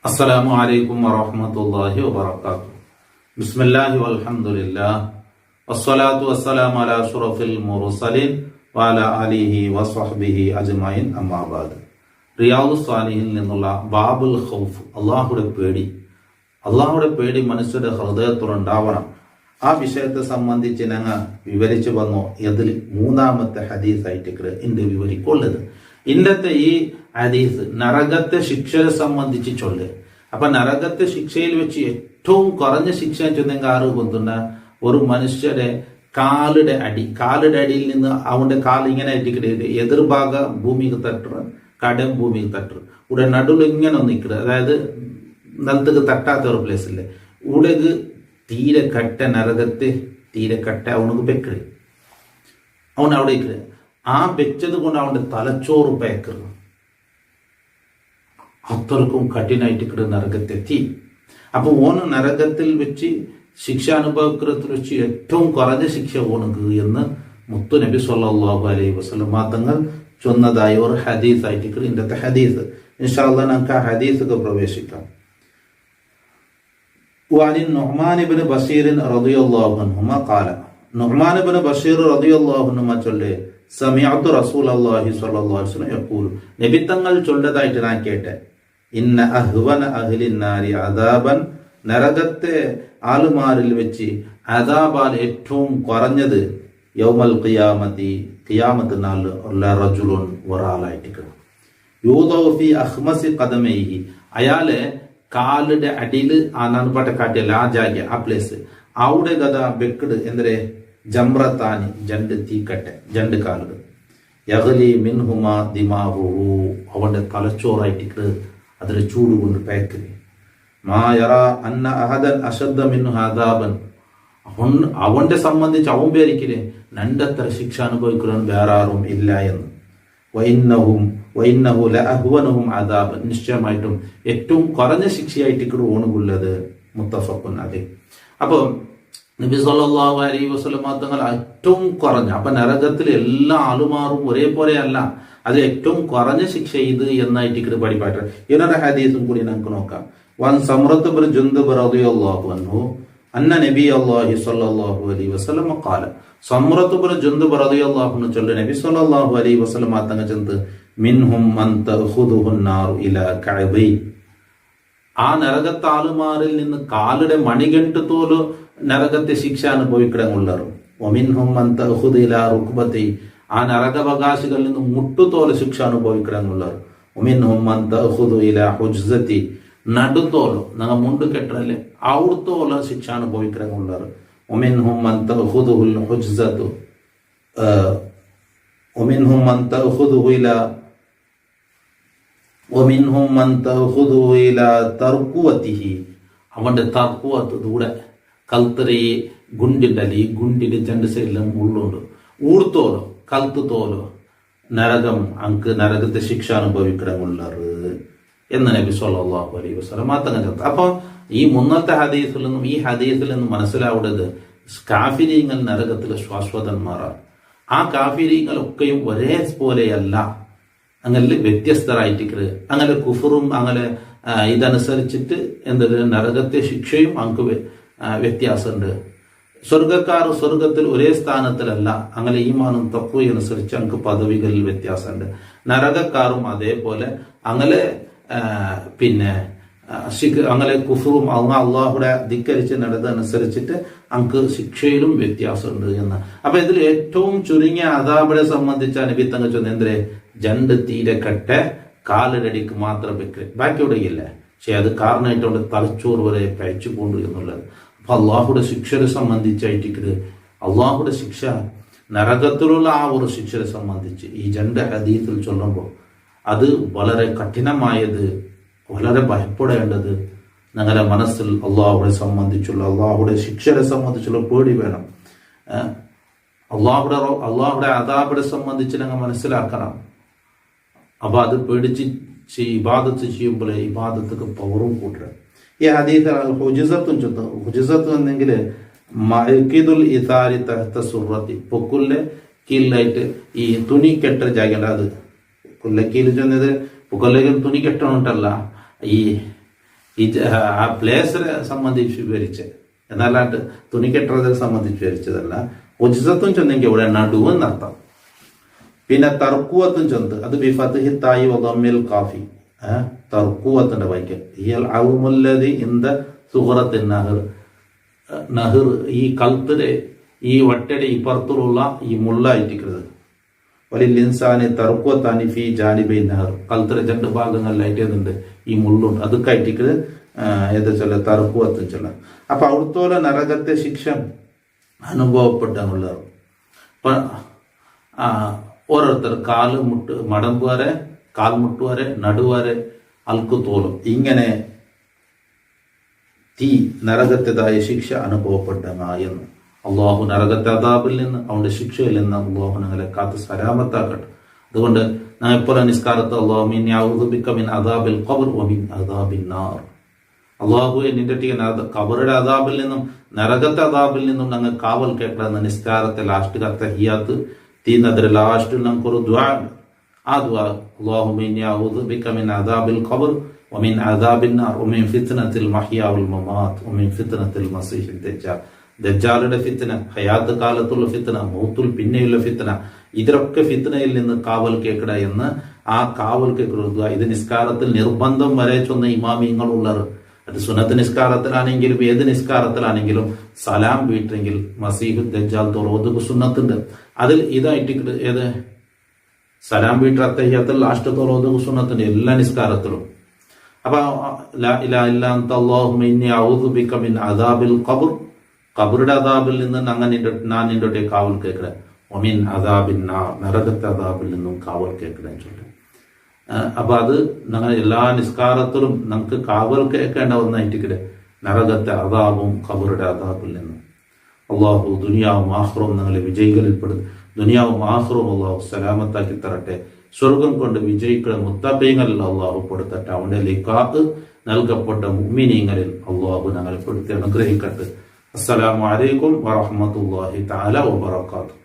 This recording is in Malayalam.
അസ്സലാമു അലൈക്കും വറഹ്മത്തുള്ളാഹി വബറകാതുഹു. ബിസ്മില്ലാഹി വൽഹംദുലില്ലാഹ് വസ്സലാത്തു വസ്സലാമു അലാ അഷ്റഫിൽ മുർസലീൻ വഅലാ ആലിഹി വസ്വഹ്ബിഹി അജ്മഈൻ അമ്മാ ബഅദ്. റിയാദുസ് സ്വാലിഹീനിൽ നിന്നുള്ള ബാബുൽ ഖൗഫ്, അള്ളാഹുടെ പേടി മനുഷ്യരുടെ ഹൃദയത്തിലുണ്ടാവണം. ആ വിഷയത്തെ സംബന്ധിച്ച് ഞങ്ങൾ വിവരിച്ചു വന്നു. ഇതിൽ മൂന്നാമത്തെ ഹദീസായിട്ട് ഇന്ന് വിവരിക്കുള്ളത്. ഇന്നത്തെ ഈ ഹദീസ് നരകത്തെ ശിക്ഷയെ സംബന്ധിച്ച് ചൊല്ല്. അപ്പൊ നരകത്തെ ശിക്ഷയിൽ വെച്ച് ഏറ്റവും കുറഞ്ഞ ശിക്ഷ ചെന്നെങ്കിൽ ആറ് കൊണ്ടുണ്ട ഒരു മനുഷ്യരെ കാലുടെ അടിയിൽ നിന്ന് അവന്റെ കാൽ ഇങ്ങനെ ഇട്ടിക്കിട്ട് എതിർഭാഗ ഭൂമിക്ക് തട്ടുക, കടം ഭൂമിക്ക് തട്ടുക, ഇവിടെ നടുവിൽ ഇങ്ങനെ നിൽക്കുക, അതായത് നിലത്തേക്ക് തട്ടാത്ത ഒരു പ്ലേസ് ഇല്ലേ, ഇവിടേക്ക് തീരെ കട്ട നരകത്തെ തീരെ കട്ട അവനക്ക് വെക്കട്, അവൻ അവിടെ ഇരിക്കുക. ആ വെച്ചത് കൊണ്ട് അവന്റെ തലച്ചോറ് പേക്കറ് അത്രക്കും കഠിനായിട്ട് നരകത്തെത്തി. അപ്പൊ ഓന് നരകത്തിൽ വെച്ച് ശിക്ഷ അനുഭവത്തിൽ വെച്ച് ഏറ്റവും കുറഞ്ഞ ശിക്ഷ ഓണക്ക് എന്ന് മുത്തു നബി സല്ലല്ലാഹു അലൈഹി വസല്ലം തങ്ങൾ ചൊന്നതായ ഒരു ഹദീസ് ആയിട്ട് ഇന്നത്തെ ഹദീസ്. ഇൻഷാ അല്ലാഹ് നമുക്ക് ആ ഹദീസൊക്കെ പ്രവേശിക്കാം. وعن النعمان بن بشير رضي الله عنهما قال, നുഅ്മാൻ ഇബ്നു ബഷീർ റളിയല്ലാഹു അൻഹു ചൊല്ലെ, സമിഅതു റസൂലുള്ളാഹി സ്വല്ലല്ലാഹു അലൈഹി വസല്ലം യഖൂൽ, നബി തങ്ങൾ ചൊല്ലതായിട്ട് ഞാൻ കേട്ടെ, ഇന്ന അഹ്വന അഹ്ലിൻ നാരി അദാബൻ, നരകത്തെ ആളുമാരിൽ വെച്ച് അദാബാൽ ഏറ്റവും കുറഞ്ഞത് യൗമൽ ഖിയാമത്തി, ഖിയാമത്ത് നാൾ റജുലുൻ, ഒരാളായിട്ട് യൂദഉ ഫീ അഖ്മസി ഖദമൈഹി, അയാളെ കാലിന്റെ അടിയിൽ ആ നൻപട്ട കാട്ടിയല്ല ആ ജാഗ ആ പ്ലേസ് അവിടെ ഗത ബെക്കട് എന്തൊരു ജംറത്താനി, ജണ്ട് തീക്കട്ടെ, ജണ്ട് കാലുകൾ, യഗ്ലി മിൻഹുമാ ദിമാഹുഹു, അവന്റെ തലച്ചോറായിട്ട് അതിൽ ചൂട് കൊണ്ട് പേക്കറി. മാ യറാ അന്ന അഹദൻ അശദ്ദ മിൻഹു അദാബൻ, അവന്റെ സംബന്ധിച്ച് അവൻ പേരിക്കില്ലേ രണ്ടത്ര ശിക്ഷ അനുഭവിക്കണം വേറെ ആരും ഇല്ല എന്ന്. വൈന്നഹു ലഅഹ്വനുഹും അദാബൻ, നിശ്ചയമായിട്ടും ഏറ്റവും കുറഞ്ഞ ശിക്ഷയായിട്ട് ഓണുള്ളത്. മുത്തഫഖുൻ അലൈഹി. അപ്പൊ നബി സല്ലല്ലാഹു അലൈഹി വസല്ലം തങ്ങൾ ഏറ്റവും കുറഞ്ഞ, അപ്പൊ നരകത്തിൽ എല്ലാ ആളുമാറും ഒരേപോലെ അല്ല, അത് ഏറ്റവും കുറഞ്ഞ ശിക്ഷ ഇത് എന്നായിട്ട് പഠിപ്പാട്ട്. ഇതിനൊരു ഹദീസും കൂടി നമുക്ക് നോക്കാം. വൻ സമ്രത്ത് ബിൻ ജുന്ദബ് റളിയല്ലാഹു അൻഹു അന്ന നബി അല്ലാഹി സ്വല്ലല്ലാഹു അലൈഹി വസല്ലം ഖാല, സമ്രത്ത് ബിൻ ജുന്ദബ് റളിയല്ലാഹു അൻഹു ചൊല്ലെ, നബി സല്ലല്ലാഹു അലൈഹി വസല്ലം തങ്ങൾ ചൊല്ലുന്നത്, മിൻഹും മൻ തഖുദുഹു നാറു ഇലാ കഅബൈ, ആ നരകത്താളുമാരിൽ നിന്ന് കാലുടെ മണികെട്ട് തോല് നരകത്തെ ശിക്ഷ അനുഭവിക്കടങ്ങുള്ളറും. ഒമിൻഹും മൻ തഖുദു ഇലാ റുക്ബതൈ, ആ നരകാവകാശികളിൽ നിന്ന് മുട്ടുതോല് ശിക്ഷ അനുഭവിക്കടങ്ങുള്ളർ. ഒമിൻഹും മൻ തഖുദു ഇലാ ഹുജ്സതി, നടുത്തോലോ ഞങ്ങൾ മുണ്ട് കെട്ടല്ലേ അവിടുത്തോല ശിക്ഷ അനുഭവിക്കടങ്ങുള്ളർ. ഒമിൻഹും മൻ തഖുദുൽ ഹുജ്സതു, ഒമിൻഹും മൻ തഖുദു ഇലാ അവന്റെ തർക്കുവത്ത് ദൂടെ കൽത്തറി ഗുണ്ടിണ്ടല്ല, ഈ ഗുണ്ടിന്റെ രണ്ട് സൈഡിലും മുള്ളുണ്ട്, ഊർത്തോലോ കൽത്ത് തോലോ നരകം അങ്ക് നരകത്തെ ശിക്ഷ അനുഭവിക്കണമുള്ളത് എന്ന് നബി സല്ലല്ലാഹു അലൈഹി വസല്ലം തങ്ങൾ. അപ്പൊ ഈ മുന്നത്തെ ഹദീസിൽ നിന്നും ഈ ഹദീസിൽ നിന്നും മനസ്സിലാവുന്നത് കാഫിരീങ്ങൾ നരകത്തിലെ ശാശ്വതന്മാരാണ്. ആ കാഫിരീങ്ങളൊക്കെയും ഒരേ പോലെയല്ല, അങ്ങനെ വ്യത്യസ്തരായിട്ട് അങ്ങനെ കുഫറും അങ്ങനെ ഇതനുസരിച്ചിട്ട് എന്തൊരു നരകത്തെ ശിക്ഷയും അങ്ക് വ്യത്യാസമുണ്ട്. സ്വർഗക്കാർ സ്വർഗത്തിൽ ഒരേ സ്ഥാനത്തിലല്ല, അങ്ങനെ ഈമാനും തഖ്വയും അനുസരിച്ച് അങ്ക് പദവികളിൽ വ്യത്യാസമുണ്ട്. നരകക്കാരും അതേപോലെ അങ്ങനെ പിന്നെ അങ്ങനെ കുഫറും അള്ളാഹുടെ ധിക്കരിച്ച് നടന്നതനുസരിച്ചിട്ട് അങ്ക് ശിക്ഷയിലും വ്യത്യാസമുണ്ട് എന്ന്. അപ്പൊ ഇതിൽ ഏറ്റവും ചുരുങ്ങിയ അദാബിനെ സംബന്ധിച്ച നബി തങ്ങൾ ചൊന്ന എന്തേ, ജണ്ട് തീരെ കെട്ടെ കാലിനടിക്ക് മാത്രം വെക്കുക, ബാക്കിയോടെ ഇല്ല. പക്ഷെ അത് കാരണമായിട്ടുണ്ട് തലച്ചോറ് വരെ കഴിച്ചു പോണ്ടു എന്നുള്ളത്. അപ്പൊ അള്ളാഹുടെ ശിക്ഷയെ സംബന്ധിച്ചായിട്ട് അള്ളാഹുടെ ശിക്ഷ നരകത്തിലുള്ള ആ ഒരു ശിക്ഷയെ സംബന്ധിച്ച് ഈ ജണ്ട് ഹദീസിൽ ചൊല്ലുമ്പോൾ അത് വളരെ കഠിനമായത്, വളരെ ഭയപ്പെടേണ്ടത് ഞങ്ങളുടെ മനസ്സിൽ അള്ളാഹുടെ സംബന്ധിച്ചുള്ള അള്ളാഹുടെ ശിക്ഷയെ സംബന്ധിച്ചുള്ള പേടി വേണം. അള്ളാഹുടെ അദാബിനെ സംബന്ധിച്ച് ഞങ്ങൾ മനസ്സിലാക്കണം. അപ്പൊ അത് പേടിച്ച് ഇബാദത്ത് ചെയ്യുമ്പോൾ ഇബാദത്തൊക്കെ പവറും കൂട്ടുക. ഈ ഹദീസ് ഹുജ്സത്തും ചൊല്ലും. ഹുജ്സത്ത് എന്നെങ്കിൽ മഅഖിദുൽ ഇസാരി തഹ്ത സുറത്തി, പൊക്കുലിന്റെ കീഴിലായിട്ട് ഈ തുണി കെട്ട ജാഗണ്ട, അത് കൊല്ലക്കീൽ ചെന്നത് പൊക്കൊല്ലേക്ക് തുണി കെട്ടണോട്ടല്ല, ഈ ആ പ്ലേസിനെ സംബന്ധിച്ച് വിവരിച്ച്, എന്നല്ലാണ്ട് തുണി കെട്ടുന്നതിനെ സംബന്ധിച്ച് വിവരിച്ചതല്ല. ഉജ്സത്തും ചെന്നെങ്കിൽ ഇവിടെ നടുവെന്നർത്ഥം. പിന്നെ തർക്കുവത്തും ചെന്ത്, അത് ബിഫത്ഹി തായി വദമ്മിൽ കാഫി, തർക്കുവത്തിന്റെ വായിക്കൽ. ഹിയൽ അവുമുല്ലദി ഇന്ദ സുഹറത്തിൻ നഹർ. നഹർ ഈ കൽത്തിലെ ഈ വട്ടയുടെ ഇപ്പുറത്തുള്ള ഈ മുള്ളായിട്ടിരിക്കുന്നത്. വലിൽ ഇൻസാനി തർക്കുവത്താനി ഫി ജാനിബൈ നഹർ. കൽത്തിലെ രണ്ട് ഭാഗങ്ങളിലായിട്ട് ഏതുണ്ട് ഈ മുള്ളുണ്ട്, അതൊക്കെ ആയിട്ടിരിക്കുന്നത് ഏത് ചൊല്ല തർക്കുവത്തും ചൊല്ല. അപ്പൊ അവിടുത്തോലെ നരകത്തെ ശിക്ഷ അനുഭവപ്പെട്ടെന്നുള്ളത്. അപ്പൊ ഓരോരുത്തർ മടമ്പ് വരെ, കാൽമുട്ട് വരെ, നടുവരെ അൽക്കു തോലും ഇങ്ങനെ തീ നരകത്തേതായ ശിക്ഷ അനുഭവപ്പെട്ടെന്ന്. അള്ളാഹു നരകത്തെ അദാബിൽ നിന്ന്, അവന്റെ ശിക്ഷയിൽ നിന്ന് അള്ളാഹു ഞങ്ങളെ കാത്ത് സലാമത്താക്കട്ടെ. അതുകൊണ്ട് ഞാൻ എപ്പോഴും നിസ്കാരത്ത് അദാബിൽ ഖബർ വമിൻ അദാബിൻ നാർ. അള്ളാഹുവെ നിന്റെ ഖബറുടെ അദാബിൽ നിന്നും നരകത്തെ അദാബിൽ നിന്നും ഞങ്ങൾ കാവൽ കേൾക്കണമെന്ന് നിസ്കാരത്തെ ലാസ്റ്റ് തഹിയ്യാത്ത് തീന്നതിൽ ലാസ്റ്റ് നമുക്കൊരു ദുആ. ആ ദുആ അല്ലാഹുമ്മ ഇന്നി അഊദു ബിക മിൻ അദാബിൽ ഖബർ വമിൻ അദാബിൻ നാർ വമിൻ ഫിത്നത്തിൽ മഹ്യാ വൽ മമാത്ത് വമിൻ ഫിത്നത്തിൽ മസീഹിദ് ദജ്ജാൽ. ദജ്ജാലുടെ ഫിത്ന, ഹയാത്ത് കാലത്തുള്ള ഫിത്ന, മൗത്തുൽ പിന്നെയുള്ള ഫിത്ന, ഇതിലൊക്കെ ഫിത്നയിൽ നിന്ന് കാവൽ കേൾക്കട എന്ന് ആ കാവൽ കേൾക്കുക. ഇത് നിസ്കാരത്തിൽ നിർബന്ധം വരെ ചൊന്ന ഇമാമിങ്ങളുള്ളത്. അത് സുന്നത്ത് നിസ്കാരത്തിലാണെങ്കിലും ഏത് നിസ്കാരത്തിലാണെങ്കിലും സലാം വീട്ടെങ്കിൽ മസീഹു ദജ്ജാൽ തോറോദ് സുന്നത്തുണ്ട്. അതിൽ ഇതായിട്ട് ഏത് സലാം വീട്ട തഹിയ്യത്തിൽ ലാസ്റ്റ് തോറോദ് സുന്നത്തുണ്ട് എല്ലാ നിസ്കാരത്തിലും. അപ്പൊ ലാ ഇലാഹ ഇല്ലാ അൻത അല്ലാഹുമ്മ ഇന്നി അഊദു ബിക മിൻ അദാബിൽ ഖബർ, ഖബറുടെ അദാബിൽ നിന്ന് ഞാൻ നിന്റെ കാവൽ കേൾക്കണേ. ഒമിൻ അദാബിൻ നാർ, നരകത്തെ അദാബിൽ നിന്നും കാവൽ കേൾക്കണേ ചൊല്ലി. അപ്പൊ അത് ഞങ്ങൾ എല്ലാ നിസ്കാരത്തിലും നമുക്ക് കാവൽ കേൾക്കേണ്ട ഒന്നായിട്ടിക്കടെ നരകത്തെ അദാബും ഖബറുടെ അദാബിൽ നിന്നും. അള്ളാഹു ദുനിയാവും ആഖിറവും ഞങ്ങളെ വിജയികളിൽപ്പെടും. ദുനിയാവും ആഖിറവും അള്ളാഹു സലാമത്താക്കി തരട്ടെ. സ്വർഗം കൊണ്ട് വിജയിക്കുന്ന മുത്തഖീങ്ങളിൽ അള്ളാഹു പെടുത്തട്ടെ. അവന്റെ ലിഖാഅ് നൽകപ്പെട്ട മുഅ്മിനീങ്ങളിൽ അള്ളാഹു ഞങ്ങളെ പെടുത്തി അനുഗ്രഹിക്കട്ടെ. അസ്സലാമു അലൈക്കും വറഹ്മത്തുള്ളാഹി തആല വബറകാതുഹു.